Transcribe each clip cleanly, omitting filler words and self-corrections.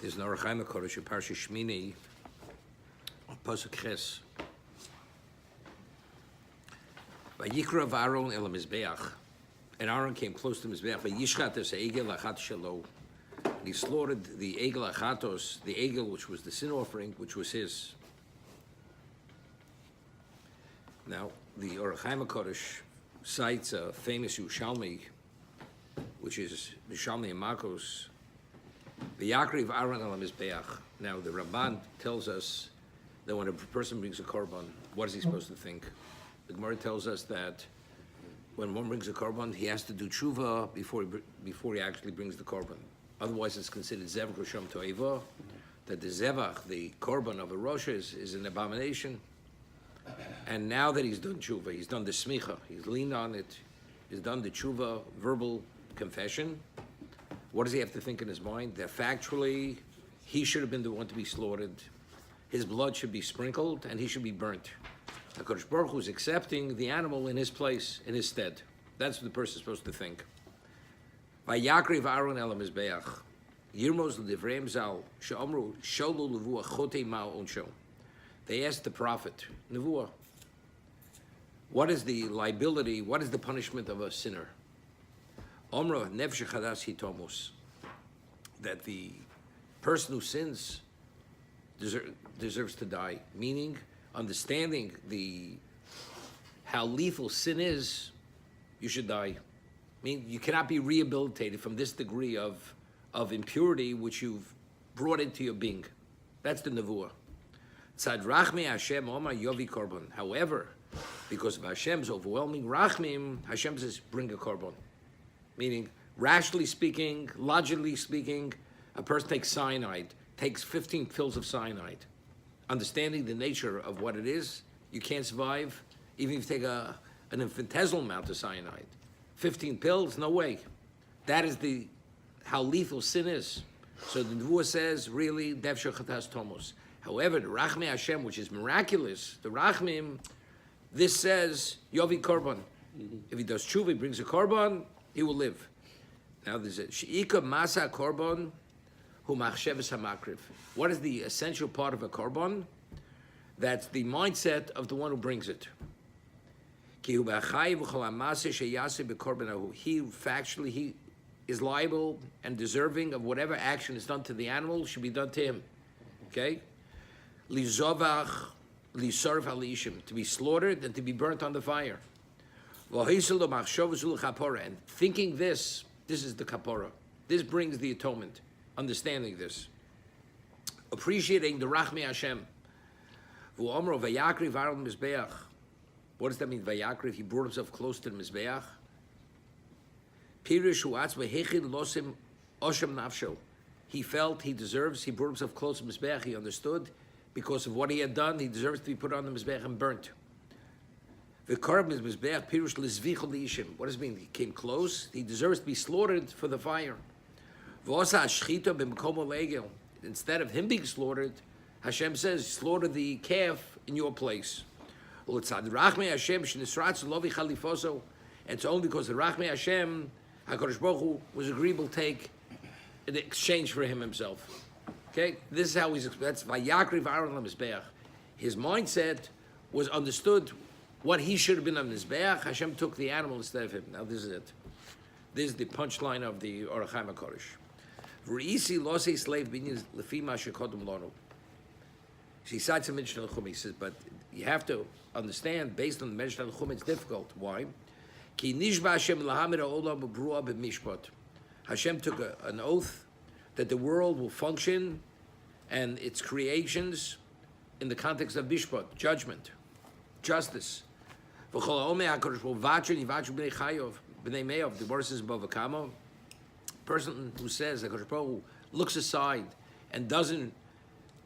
There's an Orachaim HaKodesh in Parsha Shemini, Pasuk Ches. Vayikra v'Aaron el HaMizbeach. And Aaron came close to Mizbeach. Vayishchat es ha'egel achat shelo. And he slaughtered the egel achatos, the egel which was the sin offering, which was his. Now, the Orachaim HaKodesh cites a famous Yerushalmi, which is Yerushalmi and Makos. V'yakriv Aaron el HaMizbeach. Now, the Ramban tells us that when a person brings a korban, what is he supposed to think? The Gemara tells us that when one brings a korban, he has to do tshuva before he actually brings the korban. Otherwise, it's considered zevach rishon to'eva, that the zevach, the korban of a rosh, is an abomination. And now that he's done tshuva, he's done the smicha, he's leaned on it, he's done the tshuva, verbal confession, what does he have to think in his mind? That factually, he should have been the one to be slaughtered, his blood should be sprinkled, and he should be burnt. HaKadosh Baruch Hu is accepting the animal in his place, in his stead. That's what the person is supposed to think. Vayakriv Aaron el HaMizbeach, Yirmos l'divreim zal, she'omru, sholu levuah chotei ma'al onsho. They asked the prophet, Nevuah, what is the liability, what is the punishment of a sinner? Omra nefesh chadas hitomus, that the person who sins deserves to die. Meaning, understanding how lethal sin is, you should die. I mean, you cannot be rehabilitated from this degree of impurity which you've brought into your being. That's the nevuah. Tzad rachmi Hashem Omar yovi korban. However, because of Hashem's overwhelming rachmim, Hashem says, bring a korban. Meaning, rationally speaking, logically speaking, a person takes cyanide, takes 15 pills of cyanide. Understanding the nature of what it is, you can't survive, even if you take an infinitesimal amount of cyanide. 15 pills, no way. That is how lethal sin is. So the Nevuah says, really, Devsher Chatas Tomos. However, the Rachmei Hashem, which is miraculous, the Rachmim, this says, Yovi Korban. If he does tshuva, he brings a Korban, he will live. Now there's a She'ika Masa Korban, Hu Machsheves HaMakriv. What is the essential part of a Korban? That's the mindset of the one who brings it. He factually, he is liable and deserving of whatever action is done to the animal should be done to him. Okay? Lizovach, lisarv halishim, to be slaughtered and to be burnt on the fire. And thinking this is the kapora. This brings the atonement. Understanding this. Appreciating the Rachmei Hashem. What does that mean, Vayakriv? He brought himself close to the Mizbeach. He felt he deserves, he brought himself close to the Mizbeach, he understood, because of what he had done, he deserves to be put on the Mizbeach and burnt. What does it mean? He came close, he deserves to be slaughtered for the fire. Instead of him being slaughtered, Hashem says, slaughter the calf in your place. And it's only because the Rachmei Hashem, HaKadosh Baruch Hu, was agreeable to take in exchange for him himself. Okay? This is how that's Vayakriv Aaron HaMizbeach. His mindset was understood what he should have been on Mizbeach. Hashem took the animal instead of him. Now this is it. This is the punchline of the Orachaim HaKodesh. V'reisi losei slave binyan lefi ma shekodem lonu. She cites a Mishnah L'chum. He says, but you have to understand, based on the Mishnah L'chum, it's difficult. Why? Ki nishba Hashem lahamid ha'olam b'brua b'mishpat. Hashem took an oath that the world will function and its creations in the context of mishpat, judgment, justice. V'chol ha'omei HaKadosh Baruch Hu v'atchen yivachu b'nei chayov b'nei me'ov. The verse is above a comma. Person who says that HaKadosh Baruch Hu looks aside and doesn't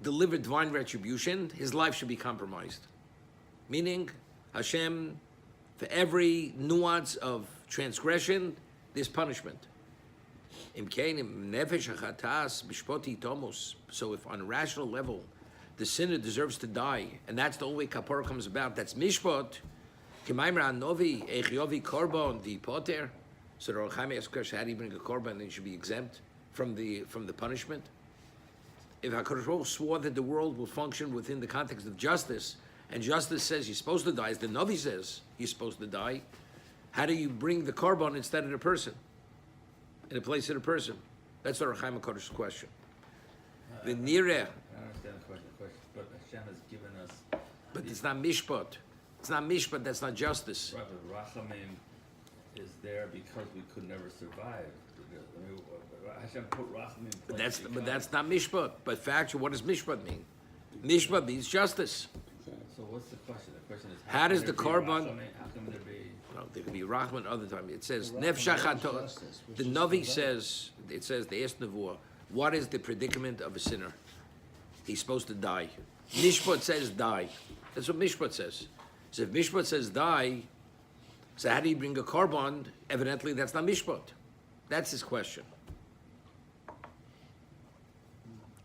deliver divine retribution, his life should be compromised. Meaning, Hashem, for every nuance of transgression, there's punishment. So if on a rational level, the sinner deserves to die, and that's the only way kapara comes about, that's mishpat, so the Orachaim asks, how do you bring a korban and you should be exempt from the punishment? if HaKadosh Baruch Hu swore that the world will function within the context of justice, and justice says you're supposed to die, as the Navi says you're supposed to die, how do you bring the korban instead of the person, in the place of the person? That's our Chaim HaKodesh's question. The Nireh. I understand the question, but Hashem has given us. But it's not mishpat. It's not mishpat. That's not justice. Right, but Rachamim is there because we could never survive. I mean, Hashem put Rachamim. But that's not mishpat. But factually, what does mishpat mean? Mishpat means justice. So what's the question? The question is how does the korban? How can there be? Well, there could be Rahman other time. It says nefshach. The Navi says it says the Es Nevuah. What is the predicament of a sinner? He's supposed to die. Mishpat says die. That's what Mishpat says. So if Mishpat says die, so how do you bring a korban? Evidently, that's not Mishpat. That's his question.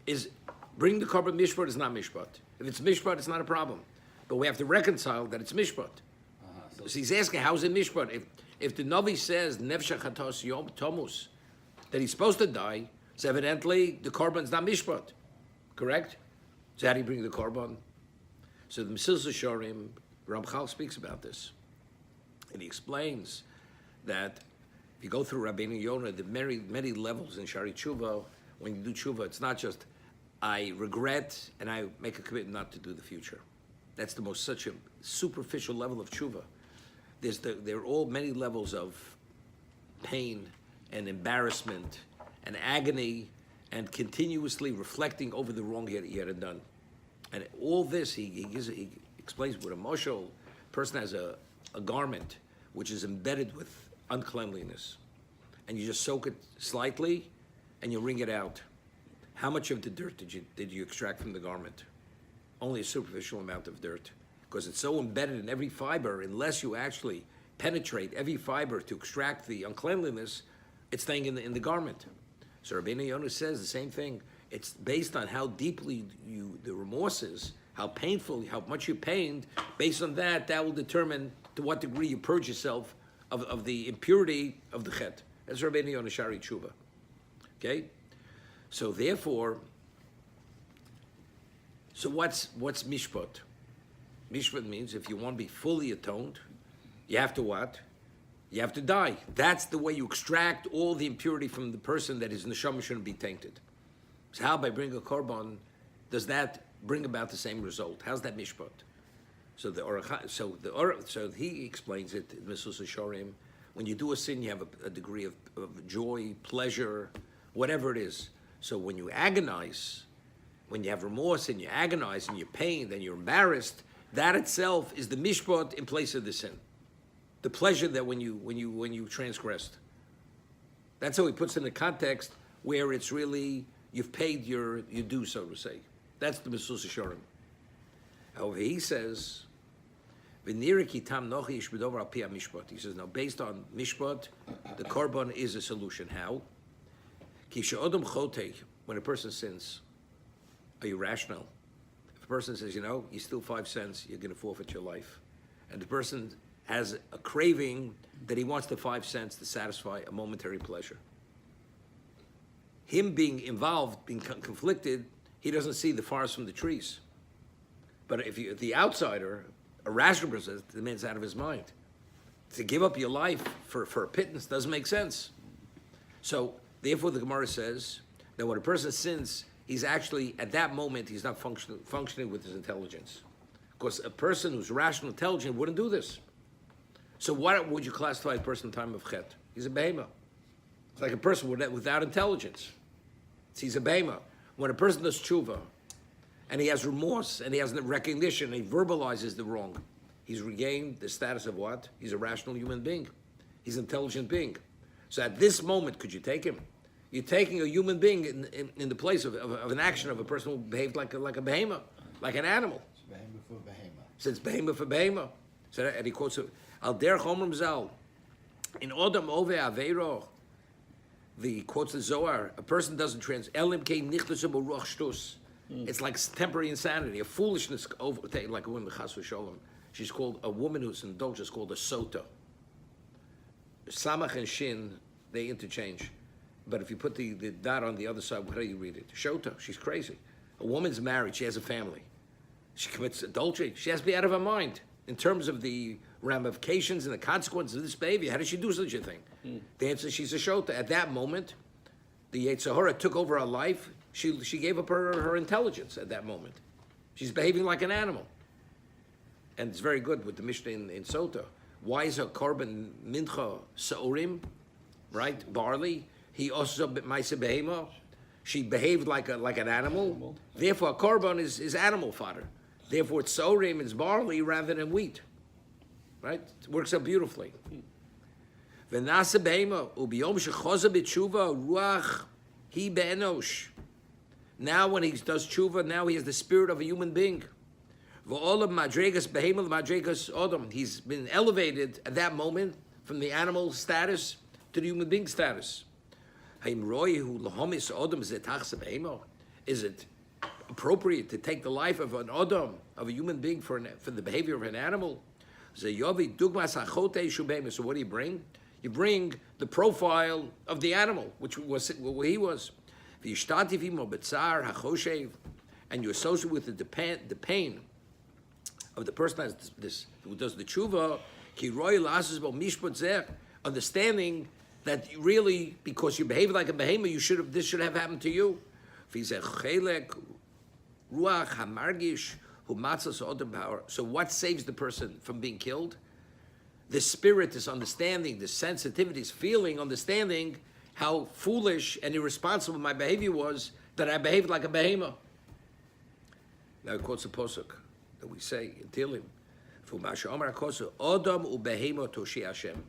Is bring the korban Mishpat is not Mishpat. If it's Mishpat, it's not a problem. But we have to reconcile that it's Mishpat. So he's asking, how's it Mishpat? If the Navi says Nefesh Chatos Yom Tomus, that he's supposed to die, so evidently the korban's not Mishpat. Correct? So how do you bring the korban? So the Mesilas Yesharim, Ramchal speaks about this. And he explains that if you go through Rabbeinu Yonah, the many levels in Shari Tshuva, when you do Tshuva, it's not just, I regret and I make a commitment not to do the future. That's the most, such a superficial level of Tshuva. There are all many levels of pain and embarrassment and agony and continuously reflecting over the wrong he had done. And all this, he explains with a moshel, person has a garment which is embedded with uncleanliness. And you just soak it slightly and you wring it out. How much of the dirt did you extract from the garment? Only a superficial amount of dirt. Because it's so embedded in every fiber, unless you actually penetrate every fiber to extract the uncleanliness, it's staying in the garment. So Rabbeinu Yonah says the same thing. It's based on how deeply the remorse is, how painful, how much you pained. Based on that will determine to what degree you purge yourself of the impurity of the chet. That's Rabbeinu Yonah Shari Tshuva. Okay? So therefore, so what's mishpat? Mishpat means if you want to be fully atoned, you have to what? You have to die. That's the way you extract all the impurity from the person that his neshama shouldn't be tainted. So how, by bringing a korban, does that bring about the same result? How's that mishpat? So he explains it in Mesilas Yesharim. When you do a sin, you have a degree of joy, pleasure, whatever it is. So when you agonize, when you have remorse and you agonize and you're pained and you're embarrassed, that itself is the mishpat in place of the sin. The pleasure that when you transgressed. That's how he puts it in a context where it's really you've paid your due, so to say. That's the Mesilas Yesharim. However, he says, he says, now based on mishpat, the korban is a solution. How? When a person sins, are you rational? If a person says, you steal 5 cents, you're going to forfeit your life. And the person has a craving that he wants the 5 cents to satisfy a momentary pleasure. Him being involved, being conflicted, he doesn't see the forest from the trees. But if the outsider, a rational person, the man's out of his mind. To give up your life for a pittance doesn't make sense. So, therefore, the Gemara says that when a person sins, he's actually, at that moment, he's not functioning with his intelligence. Because a person who's rational, intelligent, wouldn't do this. So what would you classify a person in time of chet? He's a behemoth. It's like a person without intelligence. He's a behemoth. When a person does tshuva, and he has remorse, and he has recognition, and he verbalizes the wrong, he's regained the status of what? He's a rational human being. He's an intelligent being. So at this moment, could you take him? You're taking a human being in the place of an action of a person who behaved like a behemoth, like an animal. It's behemoth for behemoth. So it's behemoth for behemoth. So and he quotes Al derech omrim zal, in odam ove aveiro. The quotes the Zohar. A person doesn't elim kei nichtus ruach shtus. It's like temporary insanity, a foolishness like a woman chas v'sholom. She's called a woman who's indulged is called a sota. Samach and shin, they interchange. But if you put the dot on the other side, how do you read it? Shota, she's crazy. A woman's married, she has a family. She commits adultery, she has to be out of her mind. In terms of the ramifications and the consequences of this behavior, how does she do such a thing? The answer is she's a shota. At that moment, the Yetzer Hara took over her life. She gave up her intelligence at that moment. She's behaving like an animal. And it's very good with the Mishnah in Sota. Why is her korban mincha sa'orim, right? Barley. He also ma'aseh behema. She behaved like an animal. Therefore, a korban is animal fodder. Therefore, it's sa'orim, it's barley rather than wheat. Right? It works out beautifully. V'naseh behema ubiyom shechoza b'tshuva ruach hi be'enosh. Now, when he does tshuva, now he has the spirit of a human being. V'olam madregas behema madregas odom. He's been elevated at that moment from the animal status to the human being status. Is it appropriate to take the life of an odom, of a human being, for the behavior of an animal? So what do you bring? You bring the profile of the animal, which was what he was. And you associate with the pain of the person who does the tshuva, understanding that really, because you behave like a behemoth, this should have happened to you. So what saves the person from being killed? The spirit, this understanding, this sensitivity, this feeling, understanding how foolish and irresponsible my behavior was, that I behaved like a behemoth. Now it quotes a posuk that we say in Tehillim, Odom ubehema toshi Hashem,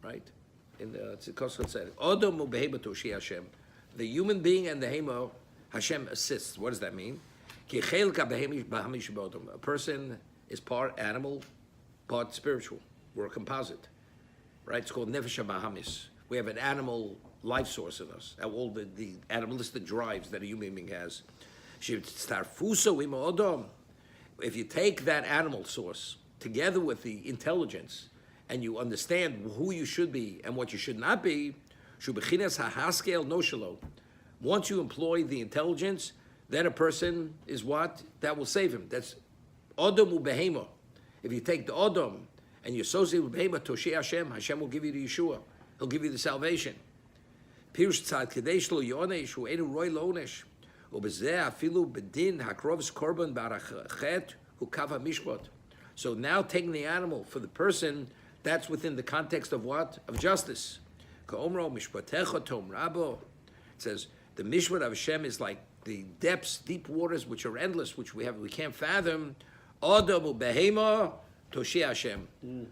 right? It's a posuk said, Odom ubehema toshi Hashem. The human being and the hemo, Hashem assists. What does that mean? A person is part animal, part spiritual. We're a composite, right? It's called nefesh bahamis. We have an animal life source in us, all the animalistic drives that a human being has. If you take that animal source together with the intelligence and you understand who you should be and what you should not be, once you employ the intelligence, then a person is what? That will save him. That's Odom ubehema. If you take the Odom and you associate with behema, Toshi Hashem, Hashem will give you the Yeshua. He'll give you the salvation. Pirush tzad kadesh lo yonesh, hu enu roy lo onesh. So now taking the animal for the person, that's within the context of what? Of justice. It says the mishpat of Hashem is like the depths, deep waters, which are endless, which we can't fathom. Odom behema toshi Hashem.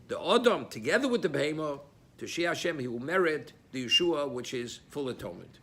The Odom together with the behema toshi Hashem, he will merit the Yeshua, which is full atonement.